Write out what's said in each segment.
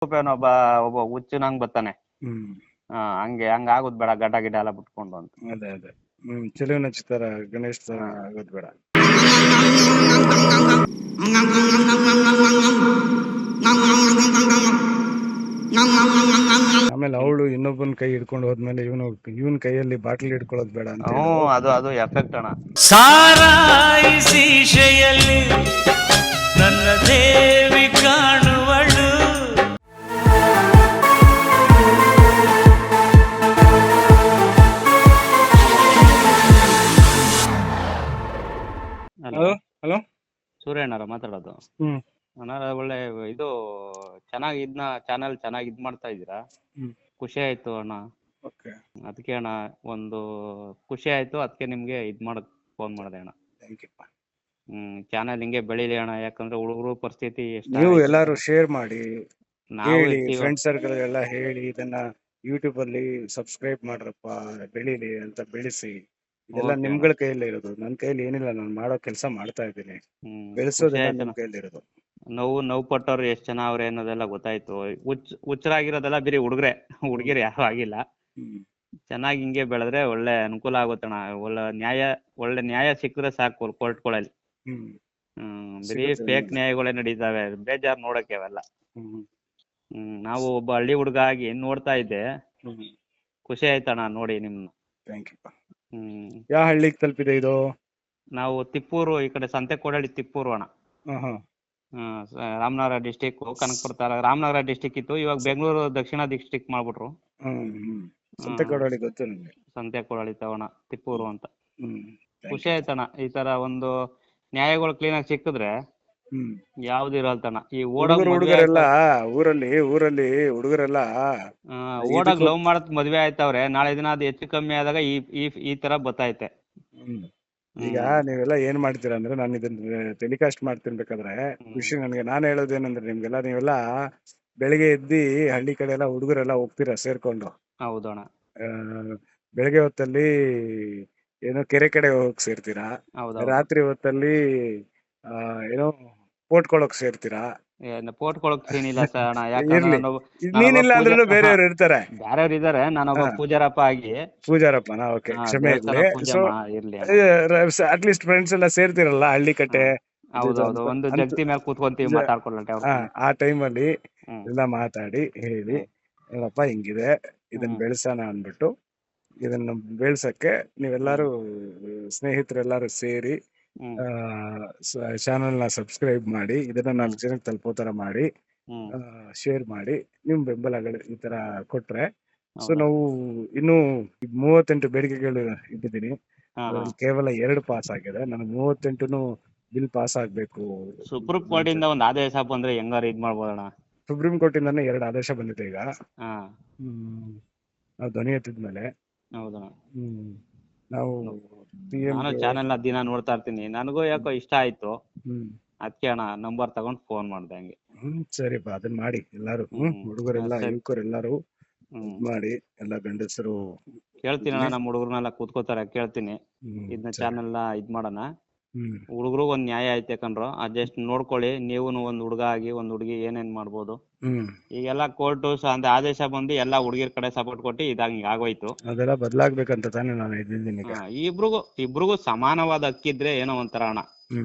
ಒಬ್ಬ ಒಬ್ಬ ಹುಚ್ಚನಂಗ್ ಬರ್ತಾನೆ. ಹ್ಮ್ ಹಂಗ ಆಗುದ್ ಬೇಡ, ಗಡ್ಡ ಗಿಡ್ಡ ಎಲ್ಲ ಬಿಟ್ಕೊಂಡು ಅಂತ. ಅದೇ ಚೆಲುವಿನ ಚಿತ್ತರ ಗಣೇಶ್ ತರ ಆಗೋದ್ ಬೇಡ. ಆಮೇಲೆ ಅವಳು ಇನ್ನೊಬ್ಬನ ಕೈ ಹಿಡ್ಕೊಂಡು ಹೋದ್ಮೇಲೆ ಇವನ್ ಕೈಯಲ್ಲಿ ಬಾಟ್ಲಿ ಹಿಡ್ಕೊಳ್ಳೋದ್ ಬೇಡ ಅಂತ ಹೇಳಿ. ಅದು ಎಫೆಕ್ಟ್ ಅಣ್ಣ. ಸಾರಾಯಿಸಿ ಶೆಯಲ್ಲಿ ನನ್ನ ದೇವಿ ಕಾಣುವಳು. ಹಲೋ ಸೂರ್ಯಣ್ಣರ ಮಾತಾಡೋದು. ಅಣ್ಣಾರ ಒಳ್ಳೆ ಇದು ಚೆನ್ನಾಗಿ ಇದನ್ನ ಚಾನಲ್ ಚೆನ್ನಾಗಿ ಇದ್ ಮಾಡ್ತಾ ಇದ್ದೀರಾ. ಖುಷಿ ಆಯ್ತು ಅಣ್ಣ. ಅದಕ್ಕೆ ಅಣ್ಣ ಒಂದು ಖುಷಿ ಆಯ್ತು, ಅದಕ್ಕೆ ನಿಮ್ಗೆ ಇದ್ ಮಾಡಕ್ ಫೋನ್ ಮಾಡಿದೆ ಅಣ್ಣ. ಚಾನಲ್ ಹಿಂಗೆ ಬೆಳಿಲಿ ಅಣ್ಣ, ಯಾಕಂದ್ರೆ ಹುಡುಗರು ಪರಿಸ್ಥಿತಿ ನೀವು ಎಲ್ಲಾರು ಶೇರ್ ಮಾಡಿ, ನಾವು ಫ್ರೆಂಡ್ ಸರ್ಕಲ್ ಎಲ್ಲ ಹೇಳಿ ಇದನ್ನ ಯೂಟ್ಯೂಬ್ ಅಲ್ಲಿ ಸಬ್ಸ್ಕ್ರೈಬ್ ಮಾಡ್ರಪ್ಪ, ಬೆಳಿಲಿ ಅಂತ ಬೆಳೆಸಿ. ಇದೆಲ್ಲ ನಿಮ್ಗಳ ಕೈಯಲ್ಲಿ ಇರೋದು, ನನ್ ಕೈಯಲ್ಲಿ ಏನಿಲ್ಲ. ನಾನು ಮಾಡೋ ಕೆಲಸ ಮಾಡ್ತಾ ಇದ್ದೀನಿ, ಬೆಳೆಸೋದೆಲ್ಲ ನಿಮ್ ಕೈಯಲ್ಲಿ ಇರೋದು. ನೋವು ಪಟ್ಟವ್ರು ಎಷ್ಟ್ ಜನ ಅವ್ರೆ ಅನ್ನೋದೆಲ್ಲ ಗೊತ್ತಾಯ್ತು. ಹುಚ್ಚರಾಗಿರೋದೆಲ್ಲ ಬರೀ ಹುಡುಗಿರು ಯಾರು ಆಗಿಲ್ಲ. ಚೆನ್ನಾಗಿ ಹಿಂಗೆ ಬೆಳೆದ್ರೆ ಒಳ್ಳೆ ಅನುಕೂಲ ಆಗುತ್ತಣ್ಣ. ಒಳ್ಳೆ ನ್ಯಾಯ ಸಿಕ್ಕಿದ್ರೆ ಸಾಕು ಕೋರ್ಟ್ಗಳಲ್ಲಿ. ಬರೀ ಫೇಕ್ ನ್ಯಾಯಗಳೇ ನಡೀತಾವೆ, ಬೇಜಾರ್ ನೋಡಕ್ಕೆ ಅವೆಲ್ಲ. ನಾವು ಒಬ್ಬ ಹಳ್ಳಿ ಹುಡುಗ ಆಗಿ ನೋಡ್ತಾ ಇದ್ದೆ, ಖುಷಿ ಆಯ್ತಣ್ಣ ನೋಡಿ ನಿಮ್ನ. ಯಾವ ಹಳ್ಳಿಗೆ ತಲುಪಿದೆ ಇದು? ನಾವು ತಿಪ್ಪೂರು, ಈ ಕಡೆ ಸಂತೆಕೋಡಳ್ಳಿ ತಿಪ್ಪೂರು ಅಣ್ಣ. ರಾಮನಗರ ಡಿಸ್ಟಿಕ್, ಕನಕಪುರ ತಾಲೂಕು. ರಾಮನಗರ ಡಿಸ್ಟಿಕ್ ಇತ್ತು, ಇವಾಗ ಬೆಂಗಳೂರು ದಕ್ಷಿಣ ಡಿಸ್ಟಿಕ್ ಮಾಡ್ಬಿಟ್ರು. ಸಂತೆಕೋಡಳ್ಳಿ ಗೊತ್ತು ನಿಮ್ಗೆ? ಸಂತೆಕೋಡಳ್ಳಿ ತವಣ ತಿಪ್ಪೂರು ಅಂತ. ಖುಷಿ ಆಯ್ತಣ್ಣ, ಈ ತರ ಒಂದು ನ್ಯಾಯಗಳು ಕ್ಲೀನ್ ಆಗಿ ಸಿಕ್ಕಿದ್ರೆ ಯಾವ್ದು ಇರಲ್ತಣ್ಣ. ಈ ಹುಡುಗರೆಲ್ಲ ಊರಲ್ಲಿ ಹುಡುಗರೆಲ್ಲ ಓಡಾಗ್ ಲವ್ ಮಾಡತ್ ಮದ್ವೆ ಆಯ್ತವ್ರೆ, ನಾಳೆ ದಿನ ಅದು ಹೆಚ್ಚು ಕಮ್ಮಿ ಆದಾಗ ಈ ತರ ಬತ್ತೈತೆ. ಈಗ ನೀವೆಲ್ಲ ಏನ್ ಮಾಡ್ತೀರಾ ಅಂದ್ರೆ, ನಾನು ಇದನ್ನ ಟೆಲಿಕಾಸ್ಟ್ ಮಾಡ್ತಿರ್ಬೇಕಾದ್ರೆ ಖುಷಿ ನನಗೆ. ನಾನು ಹೇಳೋದೇನಂದ್ರೆ ನಿಮ್ಗೆಲ್ಲ, ನೀವೆಲ್ಲ ಬೆಳಿಗ್ಗೆ ಎದ್ದಿ ಹಳ್ಳಿ ಕಡೆ ಎಲ್ಲ ಹುಡುಗರೆಲ್ಲ ಹೋಗ್ತೀರಾ ಸೇರ್ಕೊಂಡು. ಹೌದಣ್ಣ. ಬೆಳಗ್ಗೆ ಹೊತ್ತಲ್ಲಿ ಏನೋ ಕೆರೆ ಕಡೆ ಹೋಗಕ್ ಸೇರ್ತೀರಾ, ರಾತ್ರಿ ಹೊತ್ತಲ್ಲಿ ಏನೋ ಪೋಟ್ಕೊಳಕ್ ಸೇರ್ತೀರಾ. ನೀನಿಲ್ಲ ಅಂದ್ರೂ ಬೇರೆಯವ್ರು ಇರ್ತಾರೆ, ಬೇರೆಯವ್ರು ಇದಾರೆ. ನಾನೊಬ್ಬ ಪೂಜಾರಪ್ಪ ಆಗಿ. ಪೂಜಾರಪ್ಪನ ಓಕೆ, ಕ್ಷಮೆ ಇರ್ಲಿ. ಅಟ್ಲೀಸ್ಟ್ ಫ್ರೆಂಡ್ಸ್ ಎಲ್ಲ ಸೇರ್ತಿರಲ್ಲ ಹಳ್ಳಿ ಕಟ್ಟೆ, ಒಂದು ಜಗತಿ ಮೇಲೆ ಕೂತ್ಕೊಂತೀವಿ ಮಾತಾಡ್ಕೊಳ್ಳೆ. ಆ ಟೈಮಲ್ಲಿ ಎಲ್ಲ ಮಾತಾಡಿ ಹೇಳಿ, ಏನಪ್ಪ ಹಿಂಗಿದೆ, ಇದನ್ನ ಬೆಳೆಸೋಣ ಅನ್ಬಿಟ್ಟು. ಇದನ್ನ ಬೆಳ್ಸಕ್ಕೆ ನೀವೆಲ್ಲಾರು ಸ್ನೇಹಿತರೆಲ್ಲಾರು ಸೇರಿ ಚಾನಲ್ ನ ಸಬ್ಸ್ಕ್ರೈಬ್ ಮಾಡಿ, ಇದನ್ನ 4 ಜನಕ್ಕೆ ತಲುಪೋ ತರ ಮಾಡಿ, ಶೇರ್ ಮಾಡಿ, ನಿಮ್ ಬೆಂಬಲಗಳು ಈ ತರ ಕೊಟ್ರೆ. ಸೊ ನಾವು ಇನ್ನೂ 38 ಬೇಡಿಕೆಗಳು ಇಟ್ಟಿದ್ದೀನಿ, ಕೇವಲ 2 ಪಾಸ್ ಆಗಿದೆ. ನನಗೆ 38 ಬಿಲ್ ಪಾಸ್ ಆಗ್ಬೇಕು. ಸುಪ್ರೀಂ ಕೋರ್ಟ್ ಇಂದ ಒಂದು ಆದೇಶ ಬಂದ್ರೆ ಹೆಂಗಾರ ಇದ್ ಮಾಡ್ಬೋದಣ್ಣ. ಸುಪ್ರೀಂ ಕೋರ್ಟ್ ಇಂದಾನೆ 2 ಆದೇಶ ಬಂದಿದೆ ಈಗ. ನಾವು ಧ್ವನಿ ಎತ್ತಿದ್ಮೇಲೆ. ನಾವು ನಾನು ಚಾನೆಲ್ ನ ದಿನ ನೋಡ್ತಾ ಇರ್ತೀನಿ, ನನಗೂ ಯಾಕೋ ಇಷ್ಟ ಆಯ್ತು. ಅದಕ್ಕೆ ಅಣ್ಣ ನಂಬರ್ ತಗೊಂಡ್ ಫೋನ್ ಮಾಡ್ದೆ ಹಂಗೆ. ಸರಿಪ್ಪ, ಅದನ್ನ ಮಾಡಿ ಎಲ್ಲಾರು, ಹುಡುಗರೆಲ್ಲ ಯುವಕರೆಲ್ಲಾರು ಮಾಡಿ. ಎಲ್ಲ ಗಂಡಸರು ಕೇಳ್ತೀನಿ ಅಣ್ಣ, ನಮ್ಮ ಹುಡುಗರನ್ನೆಲ್ಲ ಕೂತ್ಕೋತಾರೆ, ಕೇಳ್ತೀನಿ. ಇದನ್ನ ಚಾನೆಲ್ ನ ಇದ್ ಮಾಡೋಣ. ಹುಡುಗರು ಒಂದ್ ನ್ಯಾಯ ಐತೆ ಕಣ್ರು, ಅದೆಷ್ಟ್ ನೋಡ್ಕೊಳ್ಳಿ. ನೀವು ಒಂದ್ ಹುಡುಗ ಆಗಿ ಒಂದ್ ಹುಡುಗಿ ಏನೇನ್ ಮಾಡ್ಬೋದು. ಈಗೆಲ್ಲ ಕೋರ್ಟ್ ಅಂತ ಆದೇಶ ಬಂದು ಎಲ್ಲಾ ಹುಡುಗಿರ್ ಕಡೆ ಸಪೋರ್ಟ್ ಕೊಟ್ಟು ಇದಂಗ ಆಗೋಯ್ತು. ಅದೆಲ್ಲ ಬದಲಾಗ್ಬೇಕಂತ ತಾನೇ ನಾನು ಇದ್ದೀನಿ. ಇಬ್ರಿಗೂ ಸಮಾನವಾದ ಹಕ್ಕಿದ್ರೆ ಏನೋ ಒಂಥರ ಅಣ್ಣ.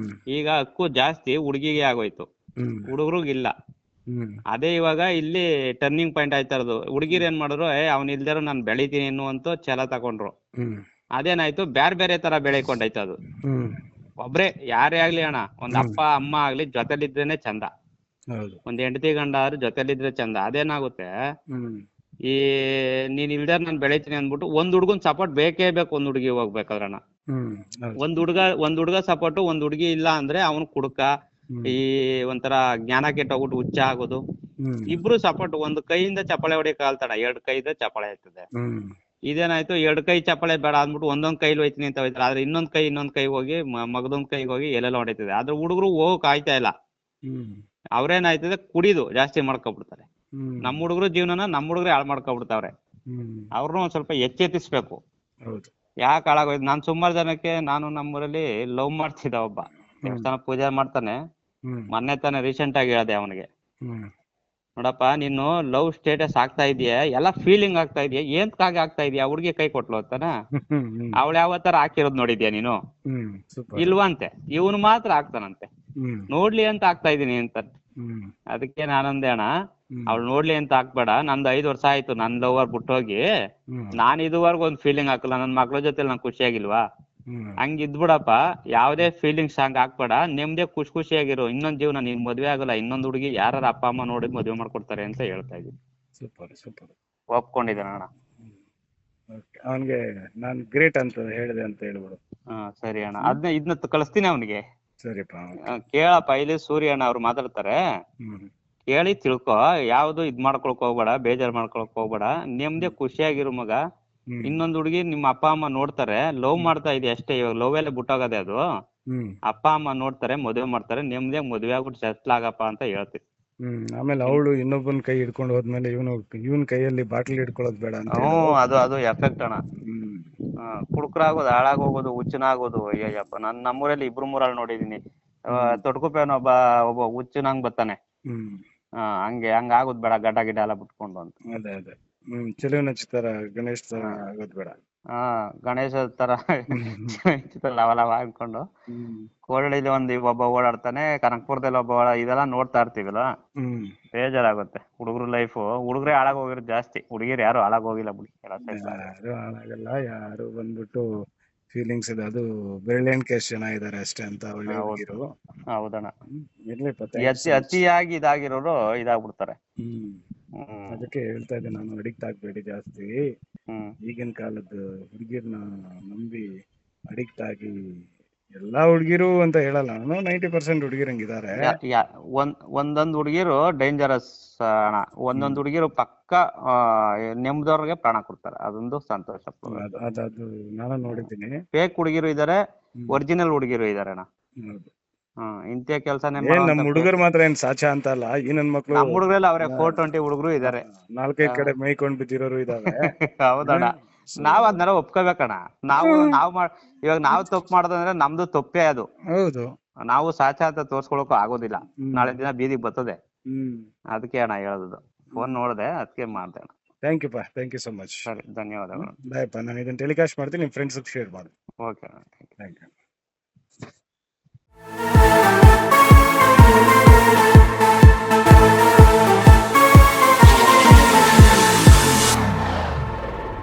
ಈಗ ಹಕ್ಕು ಜಾಸ್ತಿ ಹುಡುಗಿಗೆ ಆಗೋಯ್ತು, ಹುಡುಗರಿಗಿಲ್ಲ. ಅದೇ ಇವಾಗ ಇಲ್ಲಿ ಟರ್ನಿಂಗ್ ಪಾಯಿಂಟ್ ಆಯ್ತಾ ಇರೋದು. ಹುಡುಗಿರ್ ಏನ್ ಮಾಡಿದ್ರು, ಅವ್ನ ಇಲ್ದಾರು ನಾನ್ ಬೆಳಿತೀನಿ ಅನ್ನುವಂತ ಛಲ ತಗೊಂಡ್ರು. ಅದೇನಾಯ್ತು, ಬೇರೆ ತರ ಬೆಳೆಕೊಂಡೈತೆ ಅದು. ಒಬ್ರೇ ಯಾರೇ ಆಗ್ಲಿ ಅಣ್ಣ, ಒಂದ್ ಅಪ್ಪ ಅಮ್ಮ ಆಗ್ಲಿ ಜೊತೆಲಿದ್ರೇನೆ ಚಂದ. ಒಂದ್ ಹೆಂಡತಿ ಗಂಡ ಆದ್ರೂ ಜೊತೆಲಿದ್ರೆ ಚಂದ. ಅದೇನಾಗುತ್ತೆ, ಈ ನೀನ್ ಇಲ್ದಾರ ನಾನ್ ಬೆಳಿತೀನಿ ಅಂದ್ಬಿಟ್ಟು ಒಂದ್ ಹುಡ್ಗನ್ ಸಪೋರ್ಟ್ ಬೇಕೇ ಬೇಕು. ಒಂದ್ ಹುಡುಗಿ ಹೋಗ್ಬೇಕಾದ್ರಣ್ಣ, ಒಂದ್ ಹುಡ್ಗ ಸಪೋರ್ಟ್, ಒಂದ್ ಹುಡುಗಿ ಇಲ್ಲ ಅಂದ್ರೆ ಅವನು ಕುಡುಕ, ಈ ಒಂಥರ ಜ್ಞಾನ ಕೆಟ್ಟೋಗ್ಬಿಟ್ಟು ಹುಚ್ಚ ಆಗೋದು. ಇಬ್ರು ಸಪೋರ್ಟ್, ಒಂದ್ ಕೈಯಿಂದ ಚಪ್ಪಾಳೆ ಹೊಡಿಯಕ್ ಆಲ್ತಾಡ, 2 ಕೈಯಿಂದ ಚಪ್ಪಾಳೆ ಆಯ್ತದೆ. ಇದೇನಾಯ್ತು, 2 ಕೈ ಚಪ್ಪಾಳೆ ಬೇಡ ಅಂದ್ಬಿಟ್ಟು ಒಂದೊಂದ್ ಕೈಲಿ ಹೋಯ್ತೀನಿ ಅಂತ ಹೋಯ್ತಾರೆ. ಆದ್ರೆ ಇನ್ನೊಂದ್ ಕೈ ಹೋಗಿ ಮಗದೊಂದ್ ಕೈಗೆ ಹೋಗಿ ಎಲ್ಲೆಲ್ಲ ಹೊಡಿತದೆ. ಆದ್ರೆ ಹುಡುಗರು ಹೋಗಕ್ ಆಯ್ತಾ ಇಲ್ಲ. ಅವ್ರೇನಾಯ್ತದೆ, ಕುಡಿದು ಜಾಸ್ತಿ ಮಾಡ್ಕೊಬಿಡ್ತಾರೆ. ನಮ್ ಹುಡುಗರು ಜೀವನನ ನಮ್ ಹುಡುಗರೇ ಹಾಳು ಮಾಡ್ಕೊಬಿಡ್ತಾವ್ರೆ. ಅವ್ರನ್ನೂ ಒಂದ್ ಸ್ವಲ್ಪ ಎಚ್ಚೆತ್ತಿಸ್ಬೇಕು. ಯಾಕೆ ಹಾಳಾಗೋಯ್ತು? ನಾನ್ ಸುಮಾರು ಜನಕ್ಕೆ, ನಾನು ನಮ್ಮೂರಲ್ಲಿ ಲವ್ ಮಾಡ್ತಿದ್ದ ಒಬ್ಬ, ದೇವಸ್ಥಾನ ಪೂಜೆ ಮಾಡ್ತಾನೆ. ಮೊನ್ನೆ ತಾನೆ ರೀಸೆಂಟ್ ಆಗಿ ಹೇಳ್ದೆ ಅವನಿಗೆ, ನೋಡಪ್ಪ, ನೀನು ಲವ್ ಸ್ಟೇಟಸ್ ಆಗ್ತಾ ಇದೀಯ, ಎಲ್ಲ ಫೀಲಿಂಗ್ ಆಗ್ತಾ ಇದೆಯಾ, ಏನ್ಕಾಗಿ ಆಗ್ತಾ ಇದೀಯ? ಹುಡುಗಿ ಕೈ ಕೊಟ್ಲು ಅಂತಾನ? ಅವಳು ಯಾವತ್ತಾರ ಹಾಕಿರೋದ್ ನೋಡಿದ್ಯಾ ನೀನು? ಸೂಪರ್. ಇಲ್ವಂತೆ. ಇವನು ಮಾತ್ರ ಆಗ್ತಾನಂತೆ. ಹ್ಮ್ ನೋಡ್ಲಿ ಅಂತ ಆಗ್ತಾ ಇದೀನಿ ಅಂತ. ಹ್ಮ್ ಅದಕ್ಕೆ ನಾನಂದೆ ಅಣ್ಣ, ಅವಳು ನೋಡ್ಲಿ ಅಂತ ಹಾಕ್ಬೇಡ. ನಂದು 5 ವರ್ಷ ಆಯ್ತು ನನ್ ಲವರ್ ಬಿಟ್ಟೋಗಿ. ಹ್ಮ್ ನಾನ್ ಇದುವರೆಗೂ ಒಂದ್ ಫೀಲಿಂಗ್ ಹಾಕಲ್ಲ. ನನ್ ಮಕ್ಳ ಜೊತೆ ನಾನ್ ಖುಷಿಯಾಗಿಲ್ವಾ? ಹ್ಮ್ ಹಂಗ್ ಇದ್ಬಿಡಪ್ಪ. ಯಾವ್ದೇ ಫೀಲಿಂಗ್ಸ್ ಹಂಗ್ ಹಾಕ್ಬೇಡ. ನೆಮ್ಮದಿ ಖುಷಿಯಾಗಿರು. ಇನ್ನೊಂದ್ ಜೀವನ, ನೀನ್ ಮದ್ವೆ ಆಗಲ್ಲ. ಇನ್ನೊಂದ್ ಹುಡುಗಿ ಯಾರ ಅಪ್ಪ ಅಮ್ಮ ನೋಡಿ ಮದ್ವೆ ಮಾಡ್ಕೊಡ್ತಾರೆ ಅಂತ ಹೇಳ್ತಾ ಇದೀನಿ. Super super. ಒಪ್ಕೊಂಡಿದ್ದಾನ ಅಣ್ಣ. ಓಕೆ, ಅವನ್ಗೆ ನಾನ್ ಗ್ರೇಟ್ ಅಂತ ಹೇಳಿದೆ ಅಂತ ಹೇಳ್ಬಿಡು. ಹಾ ಸರಿ ಅಣ್ಣ. ಇದನ್ನ ಕಳಿಸ್ತೀನಿ ಅವನಿಗೆ. ಸರಿಪ್ಪ. ಕೇಳಪ್ಪ, ಇಲ್ಲಿ ಸೂರ್ಯ ಅಣ್ಣ ಅವ್ರು ಮಾತಾಡ್ತಾರೆ. ಹ್ಮ್ ಕೇಳಿ ತಿಳ್ಕೊ. ಯಾವ್ದು ಇದ್ ಮಾಡ್ಕೊಳಕ್ ಹೋಗ್ಬೇಡ, ಬೇಜಾರ್ ಮಾಡ್ಕೊಳಕ್ ಹೋಗ್ಬೇಡ. ನೆಮ್ಮದಿ ಖುಷಿಯಾಗಿರು ಮಗ. ಹ್ಮ್ ಇನ್ನೊಂದ್ ಹುಡುಗಿ ನಿಮ್ಮ ಅಪ್ಪ ಅಮ್ಮ ನೋಡ್ತಾರೆ. ಲವ್ ಮಾಡ್ತಾ ಇದೀಯ ಅಷ್ಟೇ. ಇವಾಗ ಲವ್ ಎಲ್ಲ ಬಿಟ್ಟೋಗದೆ ಅದು. ಹ್ಮ್ ಅಪ್ಪ ಅಮ್ಮ ನೋಡ್ತಾರೆ, ಮದುವೆ ಮಾಡ್ತಾರೆ. ನೆಮ್ಮದಿಯಾಗಿ ಮದುವೆ ಆಗ್ಬಿಟ್ಟು ಸೆಟ್ಲ್ ಆಗಪ್ಪ ಅಂತ ಹೇಳ್ತೀನಿ. ಆಮೇಲೆ ಅವಳು ಇನ್ನೊಬ್ಬನ ಕೈ ಹಿಡ್ಕೊಂಡು ಹೋದ್ಮೇಲೆ ಇವನ್ ಕೈಯಲ್ಲಿ ಬಾಟ್ಲಿ ಹಿಡ್ಕೊಳ್ಳೋದು ಬೇಡ ಅಂತ ಹೇಳು. ಅದು ಎಫೆಕ್ಟ್ ಅಣ್ಣ. ಹ್ಮ್ ಕುಡುಕರಾಗೋದು, ಹಾಳಾಗೋಗೋದು, ಹುಚ್ಚನಾಗೋದು. ಅಯ್ಯಪ್ಪ, ನಮ್ಮೂರಲ್ಲಿ 2-3 ನೋಡಿದೀನಿ. ತೊಟ್ಕುಪೇನ ಒಬ್ಬ ಹುಚ್ಚನಂಗ್ ಬರ್ತಾನೆ. ಹ್ಮ್ ಹಂಗ ಆಗೋದ್ ಬೇಡ, ಗಡ್ಡ ಗಿಡ ಎಲ್ಲ ಬಿಟ್ಕೊಂಡು ಅಂತ. ಅದೇ ಅದೇ. ಚೆಲುವಿನ ಚಿತ್ತರ ಗಣೇಶ್ ತರ ಆಗೋದ್ ಬೇಡ. ಗಣೇಶ ತರ ಲವ ಲವ ಅನ್ಕೊಂಡು. ಕೋರಳಿಲಿ ಒಬ್ಬ ಓಡಾಡ್ತಾನೆ, ಕನಕಪುರದಲ್ಲಿ ಒಬ್ಬ ಇದೆಲ್ಲ ನೋಡ್ತಾ ಇರ್ತೀವಲ್ಲ, ಬೇಜಾರಾಗುತ್ತೆ. ಹುಡುಗರು ಲೈಫ್, ಹುಡುಗರೇ ಹಾಳಾಗೋಗಿರೋದು ಜಾಸ್ತಿ. ಹುಡುಗಿರು ಯಾರು ಹಾಳಾಗೋಗಿಲ್ಲ ಬಿಡಿ. ಯಾರು ಹಾಳಾಗಲ್ಲ. ಯಾರು ಬಂದ್ಬಿಟ್ಟು ಫೀಲಿಂಗ್ಸ್ ಇದೆ, ಅದು ಬೆರಳೆಣಿಕೆ ಜನ ಇದಾರೆ ಅಷ್ಟೇ ಅಂತ ಒಳ್ಳೆ ಹುಡುಗಿರು. ಹೌದಣ್ಣ. ಇರ್ಲಿಪ್ಪ. ಅತಿಯಾಗಿ ಇದಾಗಿರೋರು ಇದಾಗ್ಬಿಡ್ತಾರೆ. ಅದಕ್ಕೆ ಹೇಳ್ತಾ ಇದ್ದೆ ನಾನು, ಅಡಿಕ್ಟ್ ಆಗ್ಬೇಡಿ ಜಾಸ್ತಿ. ಈಗಿನ ಕಾಲದ ಹುಡುಗಿರ್ನ ನಂಬಿ ಅಡಿಕ್ಟ್ ಆಗಿ, ಎಲ್ಲಾ ಹುಡುಗಿರು ಅಂತ ಹೇಳಲ್ಲ ನಾನು, 90% ಹುಡುಗಿರಂಗಿದ್ದಾರೆ. ಒಂದೊಂದ್ ಹುಡುಗಿರು ಡೇಂಜರಸ್ ಅಣ್ಣ. ಒಂದೊಂದ್ ಹುಡುಗಿರು ಪಕ್ಕ ನೆಮ್ಮದವ್ರಿಗೆ ಪ್ರಾಣ ಕೊಡ್ತಾರೆ. ಅದೊಂದು ಸಂತೋಷ. ಅದು ನಾನು ನೋಡಿದ್ದೀನಿ. ಫೇಕ್ ಹುಡುಗಿರು ಇದಾರೆ, ಒರಿಜಿನಲ್ ಹುಡುಗಿರು ಇದಾರೆ ಅಣ್ಣ. ಇಂಥ ಕೆಲ್ಸನೇ ನಮ್ ಹುಡುಗರು ಮಾತ್ರ ಏನ್ ಸಾಚ ಅಂತ ಅಲ್ಲ. ಈ ನನ್ ಮಕ್ಳು ನಮ್ಮ ಹುಡುಗರೆಲ್ಲ ಅವರೇ 420 ಹುಡುಗರು ಇದಾರೆ. 4-5 ಕಡೆ ಮೇಯ್ಕೊಂಡ್ ಬಿದ್ದಿರೋರು ಇದಾವೆ. ಹೌದಣ್ಣ. ನಾವ್ ಅದನ್ನೆಲ್ಲ ಒಪ್ಕೋಬೇಕಣ್ಣ. ಇವಾಗ ನಾವು ತಪ್ಪು ಮಾಡೋದಂದ್ರೆ ನಮ್ದು ತಪ್ಪೇ ಅದು. ಹೌದು. ನಾವು ಸಾಚ ಅಂತ ತೋರ್ಸ್ಕೊಳಕ್ಕೂ ಆಗೋದಿಲ್ಲ. ನಾಳೆ ದಿನ ಬೀದಿಗೆ ಬರ್ತದೆ. ಅದಕ್ಕೆ ಅಣ್ಣ ಹೇಳೋದು. ಫೋನ್ ನೋಡ್ದೆ, ಅದಕ್ಕೆ ಮಾಡ್ದೆ ಅಣ್ಣ. ಥ್ಯಾಂಕ್ ಯು ಪಾ, ಥ್ಯಾಂಕ್ ಯು ಸೊ ಮಚ್. ಸರಿ, ಧನ್ಯವಾದಗಳು. ಬಾಯ್ ಪಾ. ನಾನು ಇದನ್ನ ಟೆಲಿಕಾಸ್ಟ್ ಮಾಡ್ತೀನಿ, ನಿಮ್ ಫ್ರೆಂಡ್ಸ್ ಶೇರ್ ಮಾಡಿ. ಓಕೆ ಅಣ್ಣ, ಥ್ಯಾಂಕ್ ಯು.